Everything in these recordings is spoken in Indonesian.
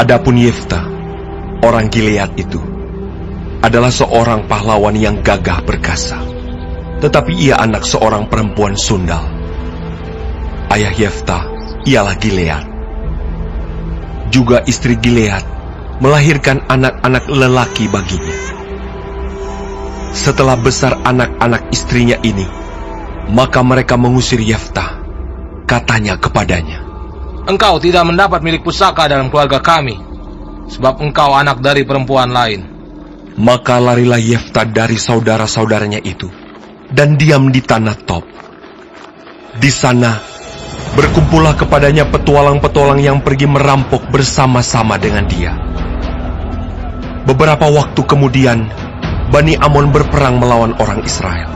Adapun Yefta, orang Gilead itu, adalah seorang pahlawan yang gagah perkasa. Tetapi ia anak seorang perempuan sundal. Ayah Yefta ialah Gilead. Juga istri Gilead melahirkan anak-anak lelaki baginya. Setelah besar anak-anak istrinya ini, maka mereka mengusir Yefta. Katanya kepadanya, "Engkau tidak mendapat milik pusaka dalam keluarga kami, sebab engkau anak dari perempuan lain." Maka larilah Yefta dari saudara-saudaranya itu, dan diam di tanah Tob. Di sana, berkumpullah kepadanya petualang-petualang yang pergi merampok bersama-sama dengan dia. Beberapa waktu kemudian, Bani Amon berperang melawan orang Israel.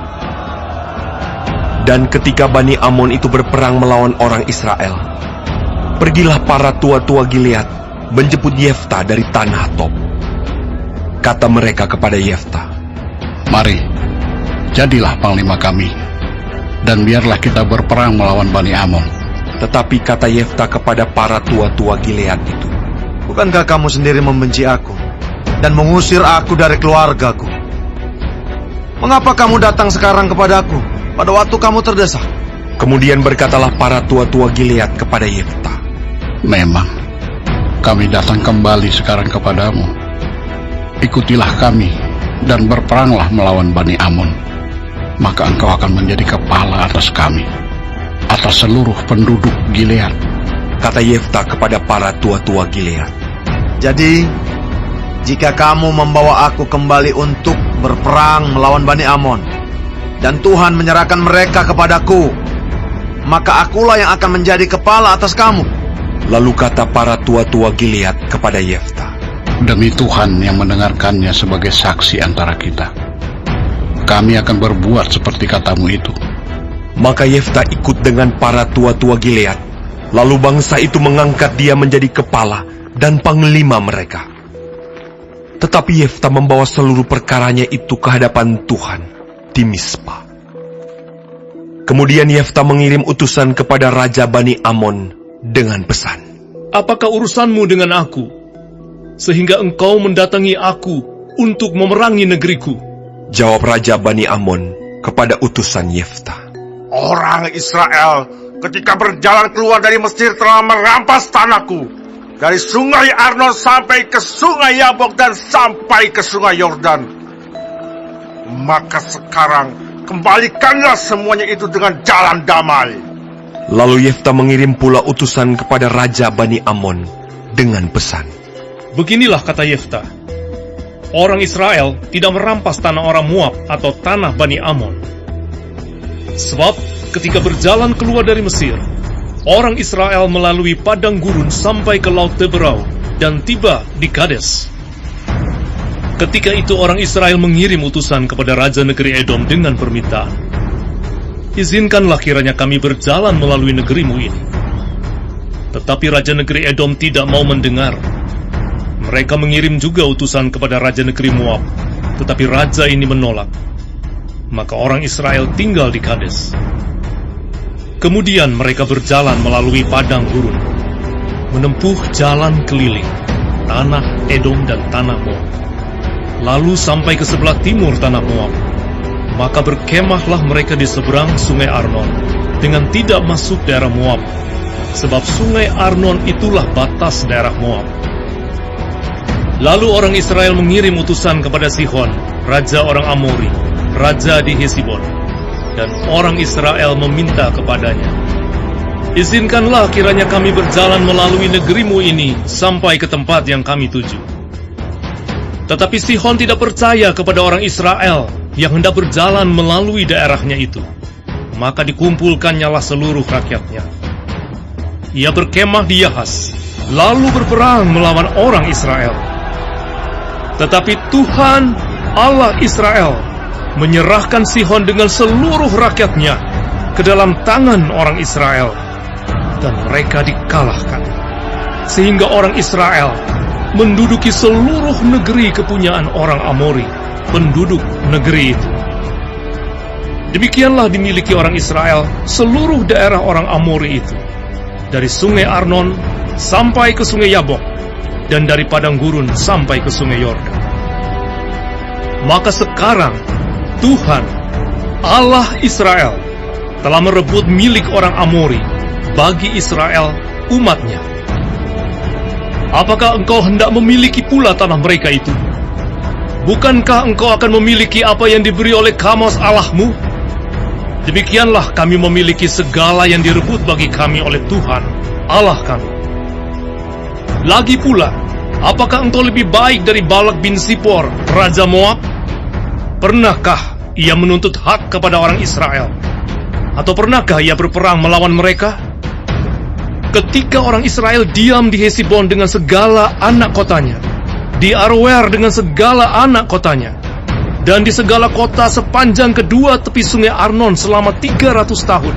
Dan ketika Bani Amon itu berperang melawan orang Israel, pergilah para tua-tua Gilead menjemput Yefta dari tanah Tob. Kata mereka kepada Yefta, "Mari, jadilah panglima kami, dan biarlah kita berperang melawan Bani Amon." Tetapi kata Yefta kepada para tua-tua Gilead itu, "Bukankah kamu sendiri membenci aku dan mengusir aku dari keluargaku? Mengapa kamu datang sekarang kepadaku pada waktu kamu terdesak?" Kemudian berkatalah para tua-tua Gilead kepada Yefta, "Memang, kami datang kembali sekarang kepadamu. Ikutilah kami dan berperanglah melawan Bani Amon. Maka engkau akan menjadi kepala atas kami, atas seluruh penduduk Gilead." Kata Yefta kepada para tua-tua Gilead, "Jadi, jika kamu membawa aku kembali untuk berperang melawan Bani Amon, dan Tuhan menyerahkan mereka kepadaku, maka akulah yang akan menjadi kepala atas kamu." Lalu kata para tua-tua Gilead kepada Yefta, "Demi Tuhan yang mendengarkannya sebagai saksi antara kita, kami akan berbuat seperti katamu itu." Maka Yefta ikut dengan para tua-tua Gilead. Lalu bangsa itu mengangkat dia menjadi kepala dan panglima mereka. Tetapi Yefta membawa seluruh perkaranya itu ke hadapan Tuhan di Mispa. Kemudian Yefta mengirim utusan kepada Raja Bani Amon dengan pesan, "Apakah urusanmu dengan aku, sehingga engkau mendatangi aku untuk memerangi negeriku?" Jawab Raja Bani Amon kepada utusan Yefta, "Orang Israel ketika berjalan keluar dari Mesir telah merampas tanahku, dari sungai Arnon sampai ke sungai Yabok dan sampai ke sungai Yordan. Maka sekarang kembalikanlah semuanya itu dengan jalan damai." Lalu Yefta mengirim pula utusan kepada Raja Bani Amon dengan pesan, "Beginilah kata Yefta, orang Israel tidak merampas tanah orang Moab atau tanah Bani Amon. Sebab ketika berjalan keluar dari Mesir, orang Israel melalui padang gurun sampai ke Laut Teberau dan tiba di Kades. Ketika itu orang Israel mengirim utusan kepada Raja negeri Edom dengan permintaan, 'Izinkanlah kiranya kami berjalan melalui negerimu ini.' Tetapi Raja negeri Edom tidak mau mendengar. Mereka mengirim juga utusan kepada Raja negeri Moab, tetapi Raja ini menolak. Maka orang Israel tinggal di Kades. Kemudian mereka berjalan melalui padang gurun, menempuh jalan keliling, tanah Edom dan tanah Moab, lalu sampai ke sebelah timur tanah Moab. Maka berkemahlah mereka di seberang sungai Arnon, dengan tidak masuk daerah Moab, sebab sungai Arnon itulah batas daerah Moab. Lalu orang Israel mengirim utusan kepada Sihon, raja orang Amori, raja di Hesibon, dan orang Israel meminta kepadanya, 'Izinkanlah kiranya kami berjalan melalui negerimu ini sampai ke tempat yang kami tuju.' Tetapi Sihon tidak percaya kepada orang Israel yang hendak berjalan melalui daerahnya itu. Maka dikumpulkannyalah seluruh rakyatnya. Ia berkemah di Yahas, lalu berperang melawan orang Israel. Tetapi Tuhan Allah Israel menyerahkan Sihon dengan seluruh rakyatnya ke dalam tangan orang Israel, dan mereka dikalahkan, sehingga orang Israel menduduki seluruh negeri kepunyaan orang Amori, penduduk negeri itu. Demikianlah dimiliki orang Israel seluruh daerah orang Amori itu, dari sungai Arnon sampai ke sungai Yabok, dan dari padang gurun sampai ke sungai Yordan. Maka sekarang Tuhan, Allah Israel, telah merebut milik orang Amori bagi Israel, umatnya. Apakah engkau hendak memiliki pula tanah mereka itu? Bukankah engkau akan memiliki apa yang diberi oleh Kamos Allahmu? Demikianlah kami memiliki segala yang direbut bagi kami oleh Tuhan, Allah kami. Lagi pula, apakah engkau lebih baik dari Balak bin Sipor, Raja Moab? Pernahkah ia menuntut hak kepada orang Israel? Atau pernahkah ia berperang melawan mereka? Ketika orang Israel diam di Hesibon dengan segala anak kotanya, di Aroer dengan segala anak kotanya, dan di segala kota sepanjang kedua tepi sungai Arnon selama 300 tahun,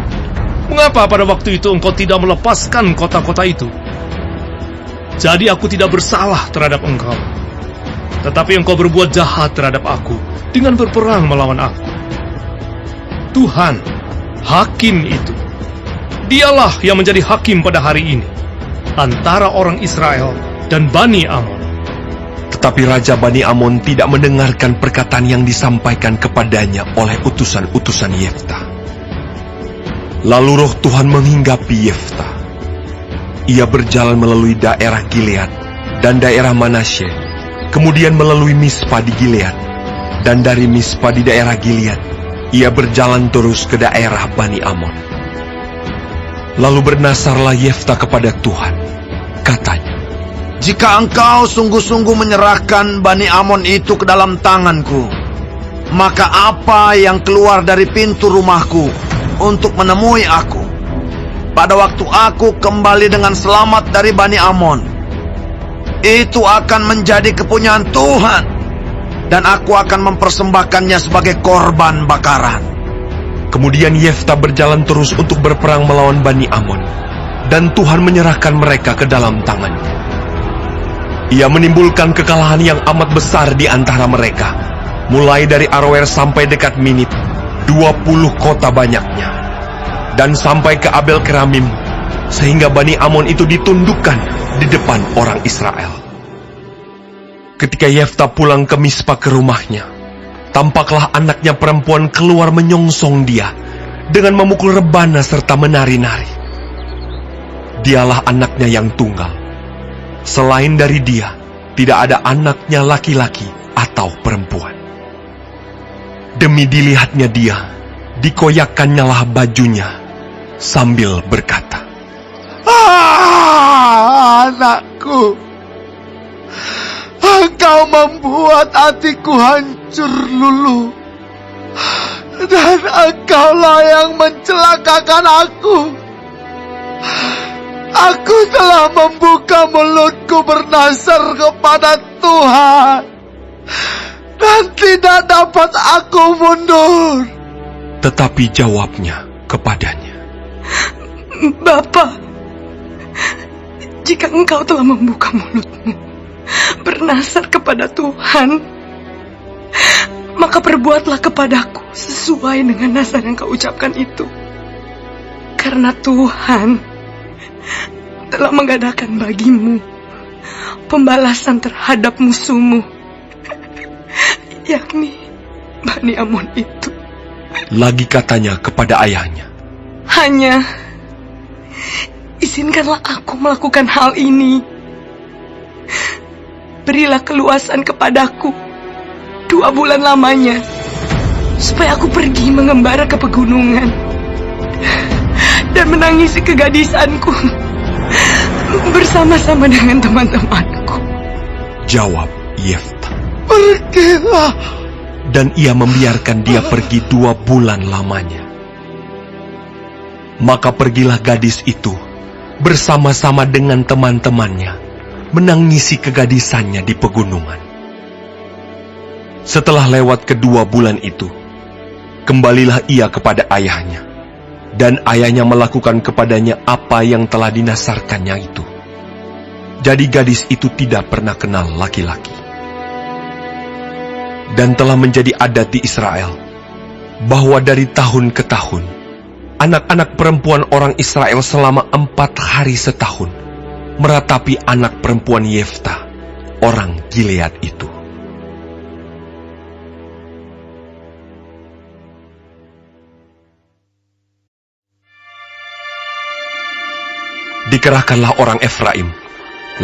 mengapa pada waktu itu engkau tidak melepaskan kota-kota itu? Jadi aku tidak bersalah terhadap engkau, tetapi engkau berbuat jahat terhadap aku dengan berperang melawan aku. Tuhan, Hakim itu, dialah yang menjadi hakim pada hari ini antara orang Israel dan Bani Amon. Tetapi Raja Bani Amon tidak mendengarkan perkataan yang disampaikan kepadanya oleh utusan-utusan Yefta. Lalu roh Tuhan menghinggapi Yefta. Ia berjalan melalui daerah Gilead dan daerah Manasye, kemudian melalui Mispa di Gilead, dan dari Mispa di daerah Gilead ia berjalan terus ke daerah Bani Amon. Lalu bernasarlah Yefta kepada Tuhan. Katanya, "Jika engkau sungguh-sungguh menyerahkan Bani Amon itu ke dalam tanganku, maka apa yang keluar dari pintu rumahku untuk menemui aku pada waktu aku kembali dengan selamat dari Bani Amon, itu akan menjadi kepunyaan Tuhan, dan aku akan mempersembahkannya sebagai korban bakaran." kemudian Yefta berjalan terus untuk berperang melawan Bani Amon, dan Tuhan menyerahkan mereka ke dalam tangannya. Ia menimbulkan kekalahan yang amat besar di antara mereka, mulai dari Aroer sampai dekat Minit, 20 kota banyaknya, dan sampai ke Abel Keramim, sehingga Bani Amon itu ditundukkan di depan orang Israel. Ketika Yefta pulang ke Mispa ke rumahnya, tampaklah anaknya perempuan keluar menyongsong dia dengan memukul rebana serta menari-nari. Dialah anaknya yang tunggal. Selain dari dia, tidak ada anaknya laki-laki atau perempuan. Demi dilihatnya dia, dikoyakkannyalah bajunya sambil berkata, Anakku, engkau membuat hatiku hancur luluh, dan engkaulah yang mencelakakan aku. Aku telah membuka mulutku bernasar kepada Tuhan, dan tidak dapat aku mundur. Tetapi jawabnya kepadanya, Bapa, jika engkau telah membuka mulutmu bernasar kepada Tuhan, maka perbuatlah kepadaku sesuai dengan nasar yang kau ucapkan itu. Karena Tuhan telah mengadakan bagimu pembalasan terhadap musuhmu, yakni Bani Amon itu. lagi katanya kepada ayahnya, Hanya izinkanlah aku melakukan hal ini. Berilah keluasan kepadaku 2 bulan lamanya, supaya aku pergi mengembara ke pegunungan dan menangisi kegadisanku bersama-sama dengan teman-temanku. Jawab Yefta. Pergilah. Dan ia membiarkan dia pergi 2 bulan lamanya. Maka pergilah gadis itu bersama-sama dengan teman-temannya menangisi kegadisannya di pegunungan. Setelah lewat kedua bulan itu, kembalilah ia kepada ayahnya, dan ayahnya melakukan kepadanya apa yang telah dinasarkannya itu. Jadi gadis itu tidak pernah kenal laki-laki. Dan telah menjadi adat di Israel, bahwa dari tahun ke tahun, anak-anak perempuan orang Israel selama 4 hari setahun meratapi anak perempuan Yefta, orang Gilead itu. Dikerahkanlah orang Efraim,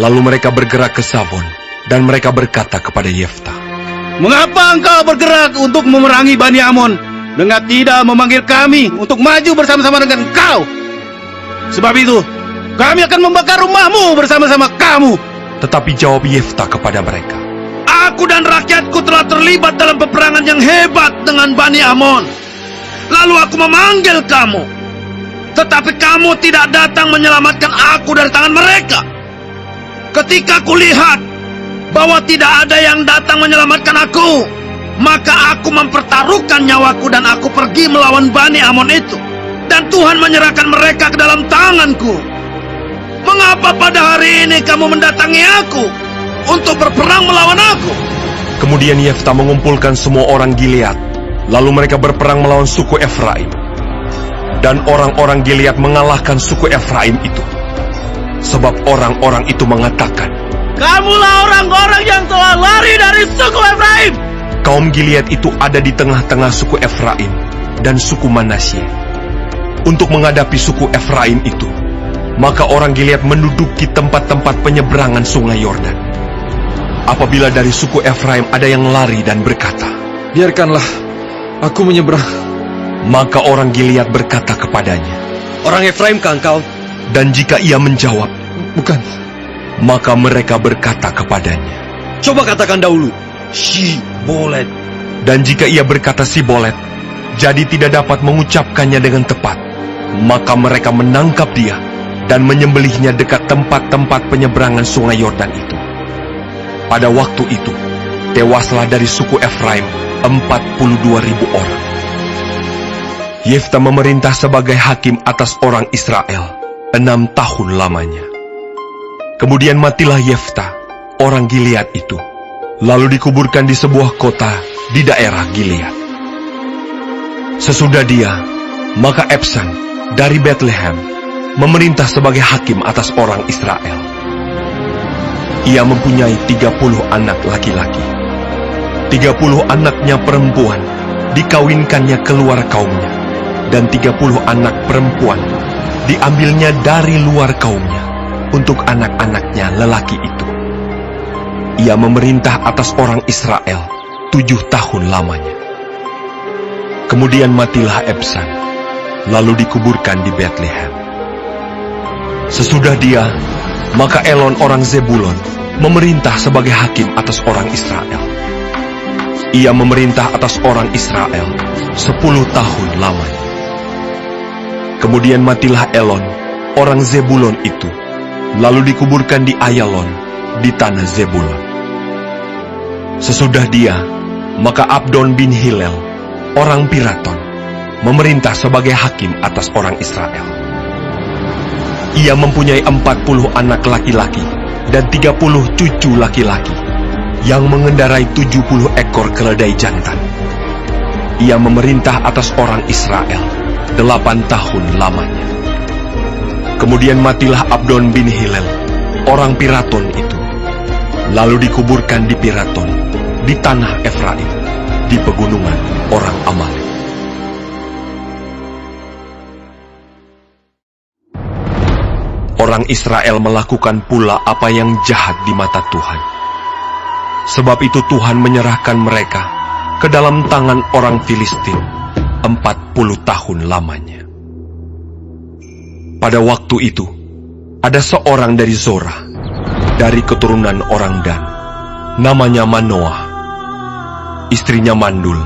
lalu mereka bergerak ke Savon, dan mereka berkata kepada Yefta, "Mengapa engkau bergerak untuk memerangi Bani Amon dengan tidak memanggil kami untuk maju bersama-sama dengan engkau? Sebab itu, kami akan membakar rumahmu bersama-sama kamu." Tetapi jawab Yefta kepada mereka, Aku dan rakyatku telah terlibat dalam peperangan yang hebat dengan Bani Amon. Lalu aku memanggil kamu, tetapi kamu tidak datang menyelamatkan aku dari tangan mereka. Ketika kulihat bahwa tidak ada yang datang menyelamatkan aku, maka aku mempertaruhkan nyawaku dan aku pergi melawan Bani Amon itu. Dan Tuhan menyerahkan mereka ke dalam tanganku. Mengapa pada hari ini kamu mendatangi aku untuk berperang melawan aku? Kemudian Yefta mengumpulkan semua orang Gilead, lalu mereka berperang melawan suku Efraim. Dan orang-orang Gilead mengalahkan suku Efraim itu. Sebab orang-orang itu mengatakan, Kamulah orang-orang yang telah lari dari suku Efraim. kaum Gilead itu ada di tengah-tengah suku Efraim dan suku Manasye. Untuk menghadapi suku Efraim itu, maka orang Gilead menduduki tempat-tempat penyeberangan sungai Yordan. Apabila dari suku Efraim ada yang lari dan berkata, "Biarkanlah aku menyeberang," maka orang Gilead berkata kepadanya, "Orang Efraimkah engkau?" Dan jika ia menjawab, "Bukan." maka mereka berkata kepadanya, "Coba katakan dahulu, Shibolet." Dan jika ia berkata Sibolet, jadi tidak dapat mengucapkannya dengan tepat, maka mereka menangkap dia dan menyembelihnya dekat tempat-tempat penyeberangan sungai Yordan itu. Pada waktu itu, tewaslah dari suku Efraim 42.000 orang. Yefta memerintah sebagai hakim atas orang Israel 6 tahun lamanya. Kemudian matilah Yefta, orang Gilead itu, lalu dikuburkan di sebuah kota di daerah Gilead. Sesudah dia, maka Ebsan dari Bethlehem memerintah sebagai hakim atas orang Israel. Ia mempunyai 30 anak laki-laki. 30 anaknya perempuan dikawinkannya keluar kaumnya, dan 30 anak perempuan diambilnya dari luar kaumnya untuk anak-anaknya lelaki itu. Ia memerintah atas orang Israel 7 tahun lamanya. Kemudian matilah Ebsan, lalu dikuburkan di Bethlehem. Sesudah dia, maka Elon orang Zebulon memerintah sebagai hakim atas orang Israel. Ia memerintah atas orang Israel 10 tahun lamanya. Kemudian matilah Elon, orang Zebulon itu, lalu dikuburkan di Ayalon, di tanah Zebulon. Sesudah dia, maka Abdon bin Hillel, orang Piraton, memerintah sebagai hakim atas orang Israel. Ia mempunyai 40 anak laki-laki dan 30 cucu laki-laki yang mengendarai 70 ekor keledai jantan. Ia memerintah atas orang Israel 8 tahun lamanya. Kemudian matilah Abdon bin Hillel, orang Piraton itu, lalu dikuburkan di Piraton, di tanah Efraim, di pegunungan orang Amalek. Orang Israel melakukan pula apa yang jahat di mata Tuhan. Sebab itu Tuhan menyerahkan mereka ke dalam tangan orang Filistin 40 tahun lamanya. Pada waktu itu, ada seorang dari Zorah, dari keturunan orang Dan, namanya Manoah. Istrinya mandul,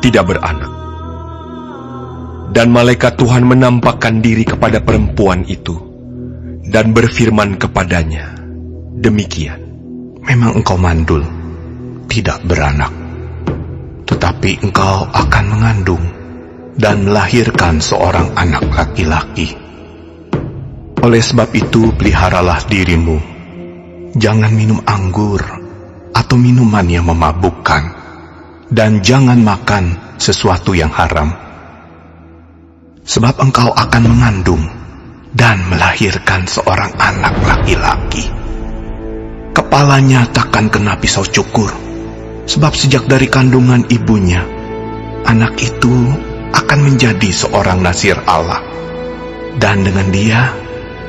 tidak beranak. Dan malaikat Tuhan menampakkan diri kepada perempuan itu, dan berfirman kepadanya, demikian. Memang engkau mandul, tidak beranak, tetapi engkau akan mengandung dan melahirkan seorang anak laki-laki. Oleh sebab itu peliharalah dirimu, jangan minum anggur atau minuman yang memabukkan, dan jangan makan sesuatu yang haram. Sebab engkau akan mengandung dan melahirkan seorang anak laki-laki. Kepalanya takkan kena pisau cukur, sebab sejak dari kandungan ibunya, anak itu akan menjadi seorang nazir Allah. Dan dengan dia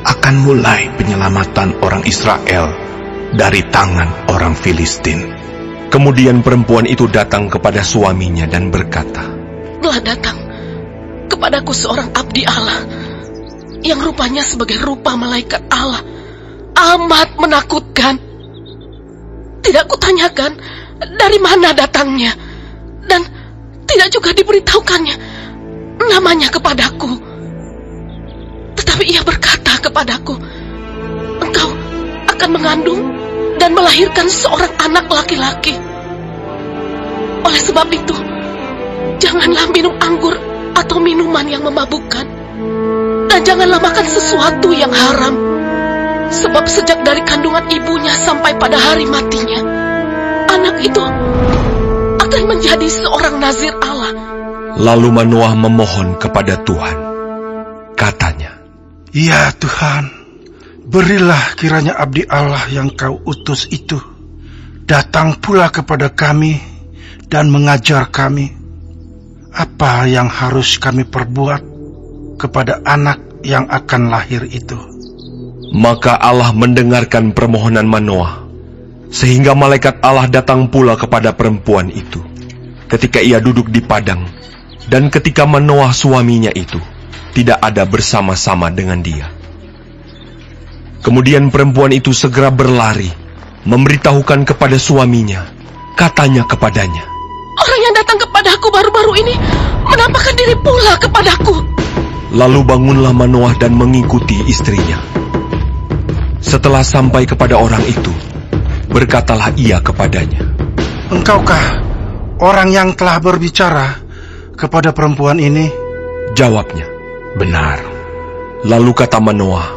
akan mulai penyelamatan orang Israel dari tangan orang Filistin. Kemudian perempuan itu datang kepada suaminya dan berkata, Telah datang kepadaku seorang abdi Allah yang rupanya sebagai rupa malaikat Allah, amat menakutkan. Tidak kutanyakan dari mana datangnya, dan tidak juga diberitahukannya namanya kepadaku. Tetapi ia berkata kepadaku, Engkau akan mengandung dan melahirkan seorang anak laki-laki. Oleh sebab itu, janganlah minum anggur atau minuman yang memabukkan, dan janganlah makan sesuatu yang haram. Sebab sejak dari kandungan ibunya sampai pada hari matinya, anak itu akan menjadi seorang nazir Allah. Lalu Manoah memohon kepada Tuhan. Katanya, Ya Tuhan, berilah kiranya abdi Allah yang kau utus itu datang pula kepada kami dan mengajar kami apa yang harus kami perbuat kepada anak yang akan lahir itu. Maka Allah mendengarkan permohonan Manoah, sehingga malaikat Allah datang pula kepada perempuan itu ketika ia duduk di padang, dan ketika Manoah suaminya itu tidak ada bersama-sama dengan dia. Kemudian perempuan itu segera berlari, memberitahukan kepada suaminya. Katanya kepadanya, Orang yang datang kepadaku baru-baru ini menampakkan diri pula kepadaku. Lalu bangunlah Manoah dan mengikuti istrinya. Setelah sampai kepada orang itu, berkatalah ia kepadanya, Engkaukah orang yang telah berbicara kepada perempuan ini? Jawabnya, Benar. Lalu kata Manoah,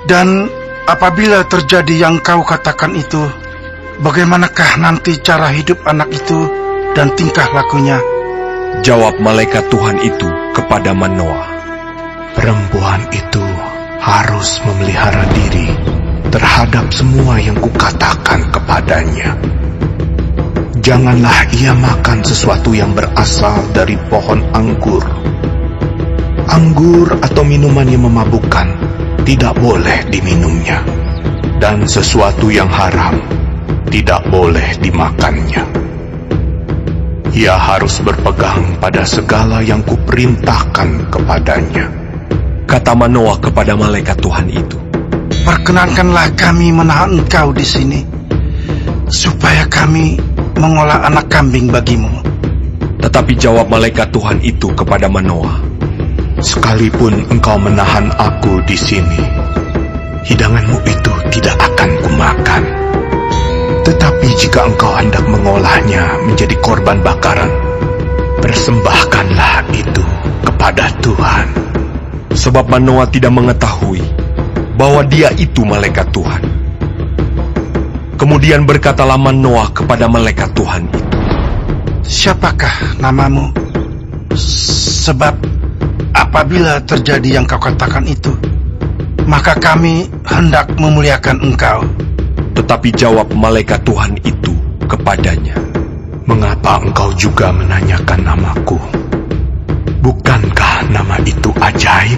Dan apabila terjadi yang kau katakan itu, bagaimanakah nanti cara hidup anak itu dan tingkah lakunya? Jawab malaikat Tuhan itu kepada Manoah, Perempuan itu harus memelihara diri terhadap semua yang kukatakan kepadanya. Janganlah ia makan sesuatu yang berasal dari pohon anggur. Anggur atau minuman yang memabukkan tidak boleh diminumnya, dan sesuatu yang haram tidak boleh dimakannya. Ia harus berpegang pada segala yang kuperintahkan kepadanya. kata Manoah kepada malaikat Tuhan itu. Perkenankanlah kami menahan engkau di sini, supaya kami mengolah anak kambing bagimu. Tetapi jawab malaikat Tuhan itu kepada Manoah, Sekalipun engkau menahan aku di sini, hidanganmu itu tidak akan kumakan. Tetapi jika engkau hendak mengolahnya menjadi korban bakaran, persembahkanlah itu kepada Tuhan. sebab Manoah tidak mengetahui bahwa dia itu malaikat Tuhan. Kemudian berkatalah Manoah kepada malaikat Tuhan itu, Siapakah namamu? Sebab apabila terjadi yang kau katakan itu, maka kami hendak memuliakan engkau. Tetapi jawab malaikat Tuhan itu kepadanya, Mengapa engkau juga menanyakan namaku? Bukankah nama itu ajaib?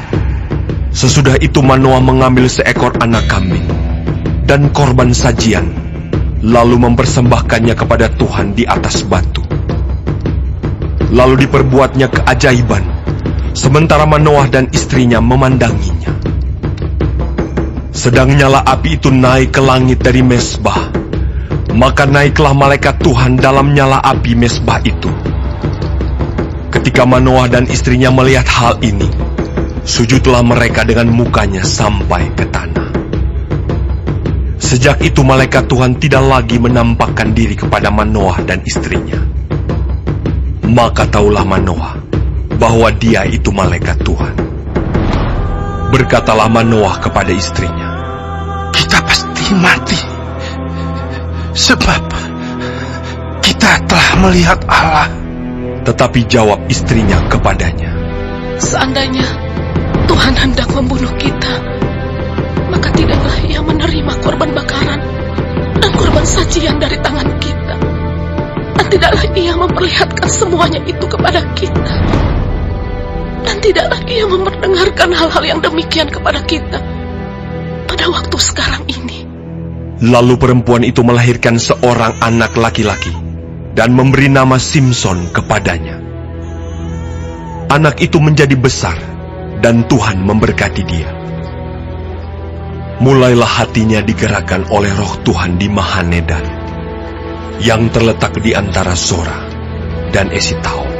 Sesudah itu Manoah mengambil seekor anak kambing dan korban sajian, lalu mempersembahkannya kepada Tuhan di atas batu. Lalu diperbuatnya keajaiban, sementara Manoah dan istrinya memandanginya. Sedang nyala api itu naik ke langit dari mezbah, maka naiklah malaikat Tuhan dalam nyala api mezbah itu. Ketika Manoah dan istrinya melihat hal ini, sujudlah mereka dengan mukanya sampai ke tanah. Sejak itu malaikat Tuhan tidak lagi menampakkan diri kepada Manoah dan istrinya. Maka taulah Manoah bahwa dia itu malaikat Tuhan. Berkatalah Manoah kepada istrinya, Kita pasti mati, sebab kita telah melihat Allah. Tetapi jawab istrinya kepadanya, Seandainya Tuhan hendak membunuh kita, maka tidaklah ia menerima korban bakaran dan korban sajian dari tangan kita. Dan tidaklah ia memperlihatkan semuanya itu kepada kita. Dan tidaklah ia memperdengarkan hal-hal yang demikian kepada kita pada waktu sekarang ini. Lalu perempuan itu melahirkan seorang anak laki-laki dan memberi nama Simson kepadanya. Anak itu menjadi besar dan Tuhan memberkati dia. Mulailah hatinya digerakkan oleh roh Tuhan di Mahanedan, yang terletak di antara Zora dan Esitaol.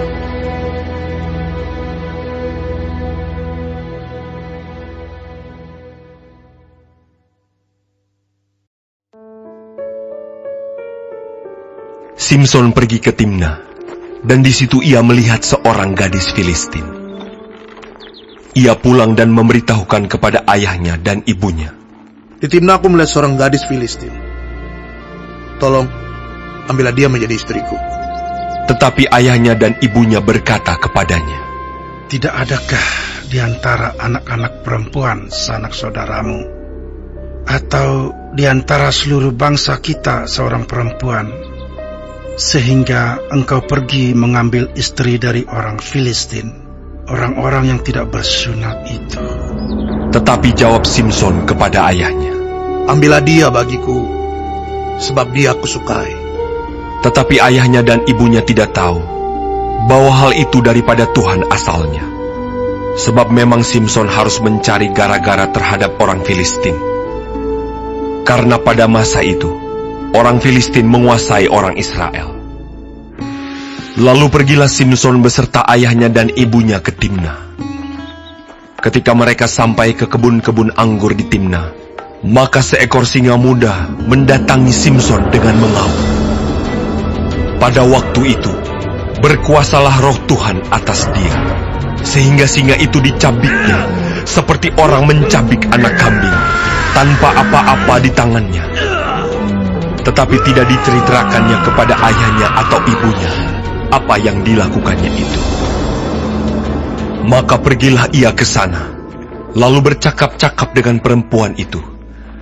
Simson pergi ke Timna, dan di situ ia melihat seorang gadis Filistin. Ia pulang dan memberitahukan kepada ayahnya dan ibunya. Di Timna aku melihat seorang gadis Filistin. Tolong, ambillah dia menjadi istriku. Tetapi ayahnya dan ibunya berkata kepadanya, Tidak adakah di antara anak-anak perempuan sanak saudaramu, atau di antara seluruh bangsa kita seorang perempuan, sehingga engkau pergi mengambil istri dari orang Filistin, orang-orang yang tidak bersunat itu? Tetapi jawab Simson kepada ayahnya, Ambillah dia bagiku, sebab dia aku sukai. Tetapi ayahnya dan ibunya tidak tahu bahwa hal itu daripada Tuhan asalnya, sebab memang Simson harus mencari gara-gara terhadap orang Filistin. Karena pada masa itu orang Filistin menguasai orang Israel. Lalu pergilah Simson beserta ayahnya dan ibunya ke Timna. Ketika mereka sampai ke kebun-kebun anggur di Timna, maka seekor singa muda mendatangi Simson dengan mengaum. Pada waktu itu, berkuasalah roh Tuhan atas dia, sehingga singa itu dicabiknya, seperti orang mencabik anak kambing, tanpa apa-apa di tangannya. Tetapi tidak diceritakannya kepada ayahnya atau ibunya apa yang dilakukannya itu. Maka pergilah ia ke sana, lalu bercakap-cakap dengan perempuan itu,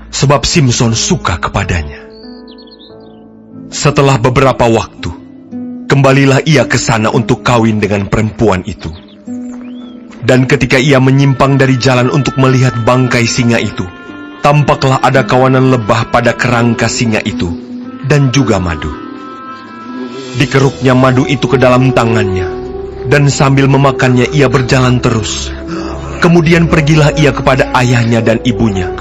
sebab Simson suka kepadanya. Setelah beberapa waktu, kembalilah ia ke sana untuk kawin dengan perempuan itu. Dan ketika ia menyimpang dari jalan untuk melihat bangkai singa itu, tampaklah ada kawanan lebah pada kerangka singa itu, dan juga madu. Dikeruknya madu itu ke dalam tangannya, dan sambil memakannya ia berjalan terus. Kemudian pergilah ia kepada ayahnya dan ibunya,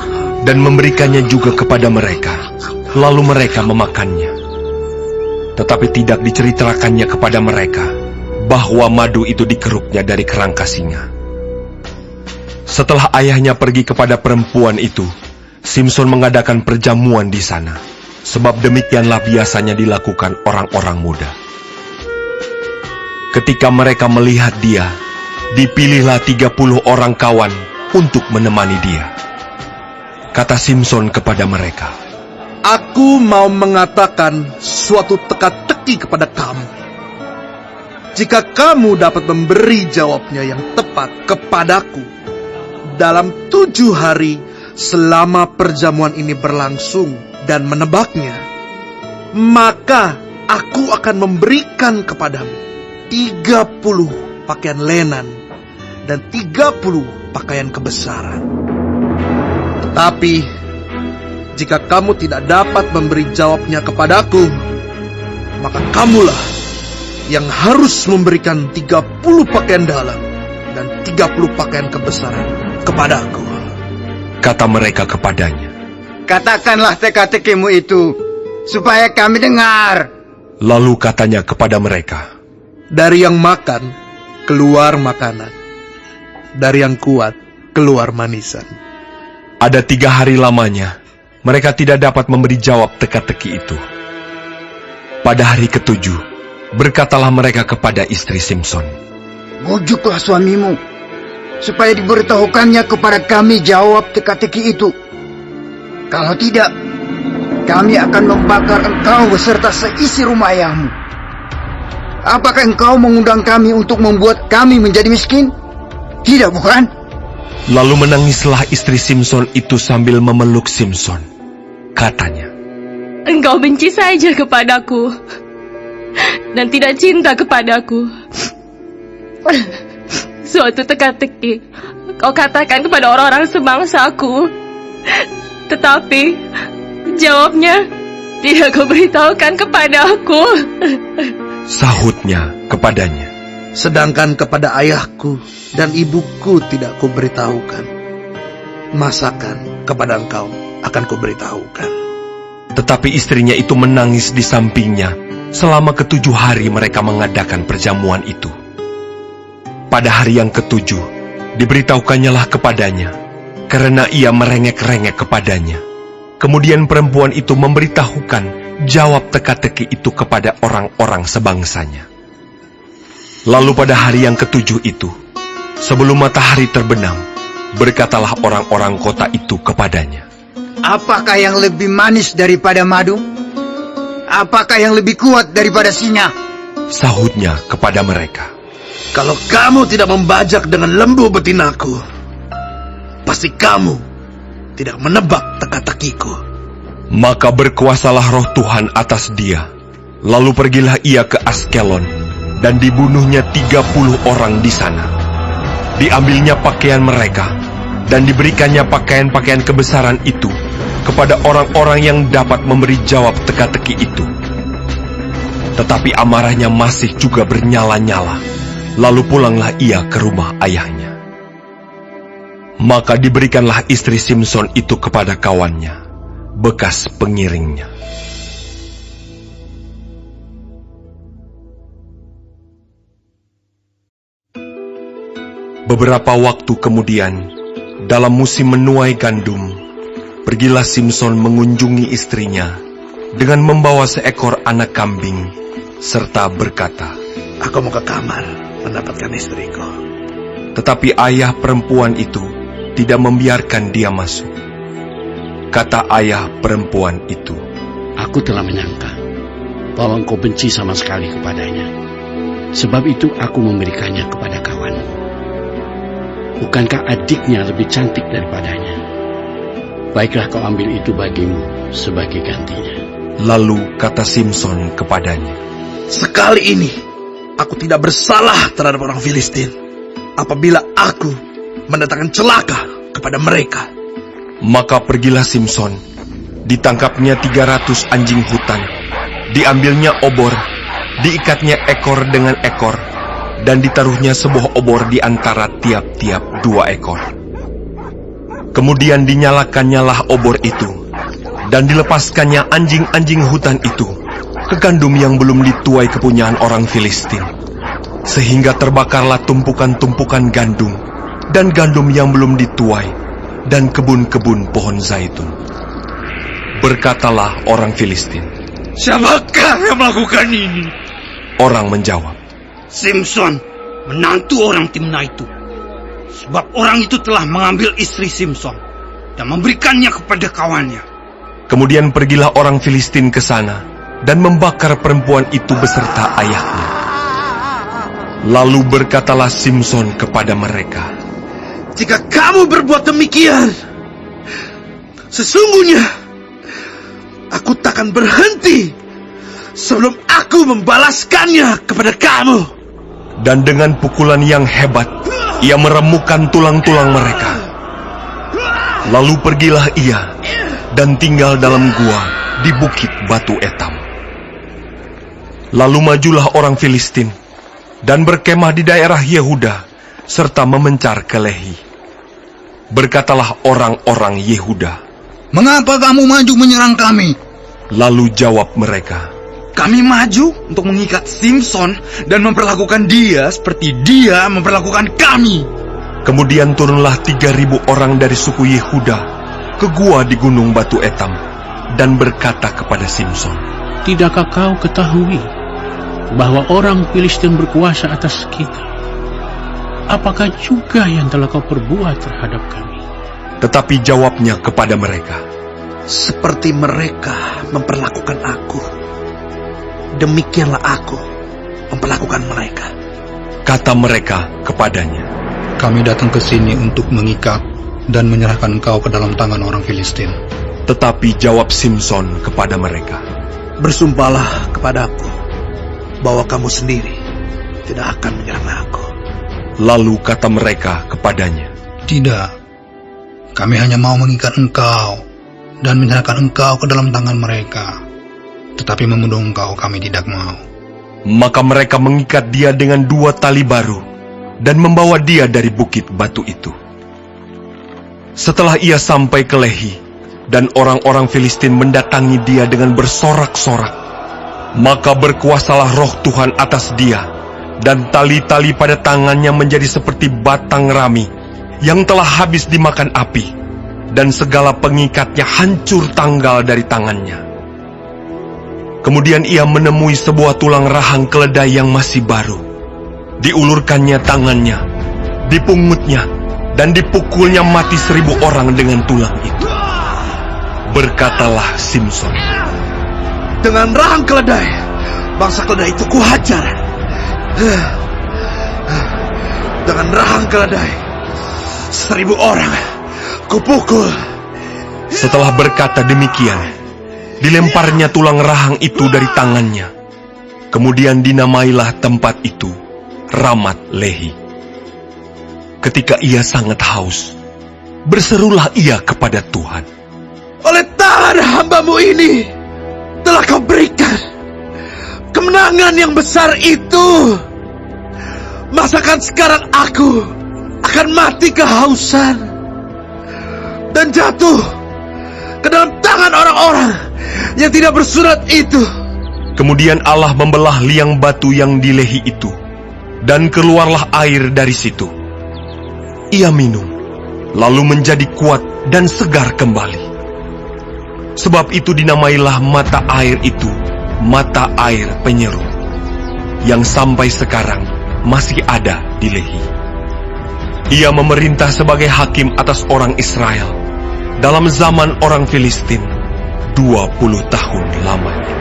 dan memberikannya juga kepada mereka. Lalu mereka memakannya. Tetapi tidak diceritakannya kepada mereka bahwa madu itu dikeruknya dari kerangka singa. Setelah ayahnya pergi kepada perempuan itu, Simson mengadakan perjamuan di sana, sebab demikianlah biasanya dilakukan orang-orang muda. Ketika mereka melihat dia, dipilihlah 30 orang kawan untuk menemani dia. Kata Simson kepada mereka, Aku mau mengatakan suatu teka-teki kepada kamu. Jika kamu dapat memberi jawabnya yang tepat kepadaku dalam 7 hari selama perjamuan ini berlangsung dan menebaknya, maka aku akan memberikan kepadamu 30 pakaian lenan dan 30 pakaian kebesaran. Tetapi jika kamu tidak dapat memberi jawabnya kepadaku, maka kamulah yang harus memberikan 30 pakaian dalam dan 30 pakaian kebesaran kepadaku. Kata mereka kepadanya, Katakanlah teka-tekimu itu, supaya kami dengar. Lalu katanya kepada mereka, Dari yang makan, keluar makanan. Dari yang kuat, keluar manisan. Ada 3 hari lamanya, mereka tidak dapat memberi jawab teka-teki itu. Pada hari ke-7, berkatalah mereka kepada istri Simson, Bujuklah suamimu, supaya diberitahukannya kepada kami jawab teka-teki itu. Kalau tidak, kami akan membakar engkau beserta seisi rumah ayahmu. Apakah engkau mengundang kami untuk membuat kami menjadi miskin? Tidak, bukan? Lalu menangislah istri Simson itu sambil memeluk Simson. Katanya, "Engkau benci saja kepadaku dan tidak cinta kepadaku. Suatu teka-teki kau katakan kepada orang-orang sebangsaku, tetapi jawabnya tidak kau beritahukan kepadaku." Sahutnya kepadanya, "Sedangkan kepada ayahku dan ibuku tidak kuberitahukan, masakan kepada engkau akan kuberitahukan." Tetapi istrinya itu menangis di sampingnya selama ke-7 hari mereka mengadakan perjamuan itu. Pada hari yang ke-7, diberitahukannya kepadanya, karena ia merengek-rengek kepadanya. Kemudian perempuan itu memberitahukan jawab teka-teki itu kepada orang-orang sebangsanya. Lalu pada hari yang ke-7 itu, sebelum matahari terbenam, berkatalah orang-orang kota itu kepadanya, "Apakah yang lebih manis daripada madu? Apakah yang lebih kuat daripada singa?" Sahutnya kepada mereka, "Kalau kamu tidak membajak dengan lembu betinaku, pasti kamu tidak menebak teka-tekiku." Maka berkuasalah roh Tuhan atas dia. Lalu pergilah ia ke Askelon, dan dibunuhnya 30 orang di sana. Diambilnya pakaian mereka, dan diberikannya pakaian-pakaian kebesaran itu kepada orang-orang yang dapat memberi jawab teka-teki itu. Tetapi amarahnya masih juga bernyala-nyala. Lalu pulanglah ia ke rumah ayahnya. Maka diberikanlah istri Simson itu kepada kawannya, bekas pengiringnya. Beberapa waktu kemudian, dalam musim menuai gandum, pergilah Simson mengunjungi istrinya dengan membawa seekor anak kambing, serta berkata, "Aku mau ke kamar mendapatkan istriku." Tetapi ayah perempuan itu tidak membiarkan dia masuk. Kata ayah perempuan itu, "Aku telah menyangka bahwa engkau benci sama sekali kepadanya. Sebab itu aku memberikannya kepada kawanmu. Bukankah adiknya lebih cantik daripadanya? Baiklah kau ambil itu bagimu sebagai gantinya." Lalu kata Simson kepadanya, "Sekali ini aku tidak bersalah terhadap orang Filistin apabila aku mendatangkan celaka kepada mereka." Maka pergilah Simson, ditangkapnya 300 anjing hutan, diambilnya obor, diikatnya ekor dengan ekor, dan ditaruhnya sebuah obor di antara tiap-tiap 2 ekor. Kemudian dinyalakannya obor itu, dan dilepaskannya anjing-anjing hutan itu ke gandum yang belum dituai kepunyaan orang Filistin, sehingga terbakarlah tumpukan-tumpukan gandum, dan gandum yang belum dituai, dan kebun-kebun pohon zaitun. Berkatalah orang Filistin, "Siapakah yang melakukan ini?" Orang menjawab, "Simson, menantu orang Timna itu. Sebab orang itu telah mengambil istri Simson dan memberikannya kepada kawannya." Kemudian pergilah orang Filistin ke sana dan membakar perempuan itu beserta ayahnya. Lalu berkatalah Simson kepada mereka, "Jika kamu berbuat demikian, sesungguhnya aku takkan berhenti sebelum aku membalaskannya kepada kamu." Dan dengan pukulan yang hebat, ia meremukkan tulang-tulang mereka. Lalu pergilah ia dan tinggal dalam gua di bukit Batu Etam. Lalu majulah orang Filistin dan berkemah di daerah Yehuda, serta memencar ke Lehi. Berkatalah orang-orang Yehuda, "Mengapa kamu maju menyerang kami?" Lalu jawab mereka, "Kami maju untuk mengikat Simson dan memperlakukan dia seperti dia memperlakukan kami." Kemudian turunlah 3.000 orang dari suku Yehuda ke gua di gunung Batu Etam dan berkata kepada Simson, "Tidakkah kau ketahui bahwa orang Filistin berkuasa atas kita? Apakah juga yang telah kau perbuat terhadap kami?" Tetapi jawabnya kepada mereka, "Seperti mereka memperlakukan aku, demikianlah aku memperlakukan mereka." Kata mereka kepadanya, Kami datang ke sini untuk mengikat dan menyerahkan engkau ke dalam tangan orang Filistin. Tetapi jawab Simson kepada mereka, Bersumpahlah kepadaku bahwa kamu sendiri tidak akan menyerang aku. Lalu kata mereka kepadanya, Tidak, kami hanya mau mengikat engkau dan menyerahkan engkau ke dalam tangan mereka. Tetapi membunuh engkau kami tidak mau. Maka mereka mengikat dia dengan 2 tali baru dan membawa dia dari bukit batu itu. Setelah ia sampai ke Lehi, dan orang-orang Filistin mendatangi dia dengan bersorak-sorak, maka berkuasalah roh Tuhan atas dia, dan tali-tali pada tangannya menjadi seperti batang rami yang telah habis dimakan api, dan segala pengikatnya hancur tanggal dari tangannya. Kemudian ia menemui sebuah tulang rahang keledai yang masih baru. Diulurkannya tangannya, dipungutnya, dan dipukulnya mati 1000 orang dengan tulang itu. Berkatalah Simson, Dengan rahang keledai, bangsa keledai itu kuhajar. Dengan rahang keledai, 1000 orang kupukul. Setelah berkata demikian, dilemparnya tulang rahang itu dari tangannya. Kemudian dinamailah tempat itu Ramat Lehi. Ketika ia sangat haus, berserulah ia kepada Tuhan, Oleh tangan hambamu ini telah kau berikan kemenangan yang besar itu. Masakan sekarang aku akan mati kehausan dan jatuh ke dalam tangan orang-orang yang tidak bersurat itu. Kemudian Allah membelah liang batu yang di Lehi itu, dan keluarlah air dari situ. Ia minum, lalu menjadi kuat dan segar kembali. Sebab itu dinamailah mata air itu mata air penyeru, yang sampai sekarang masih ada di Lehi. Ia memerintah sebagai hakim atas orang Israel dalam zaman orang Filistin 20 tahun lamanya.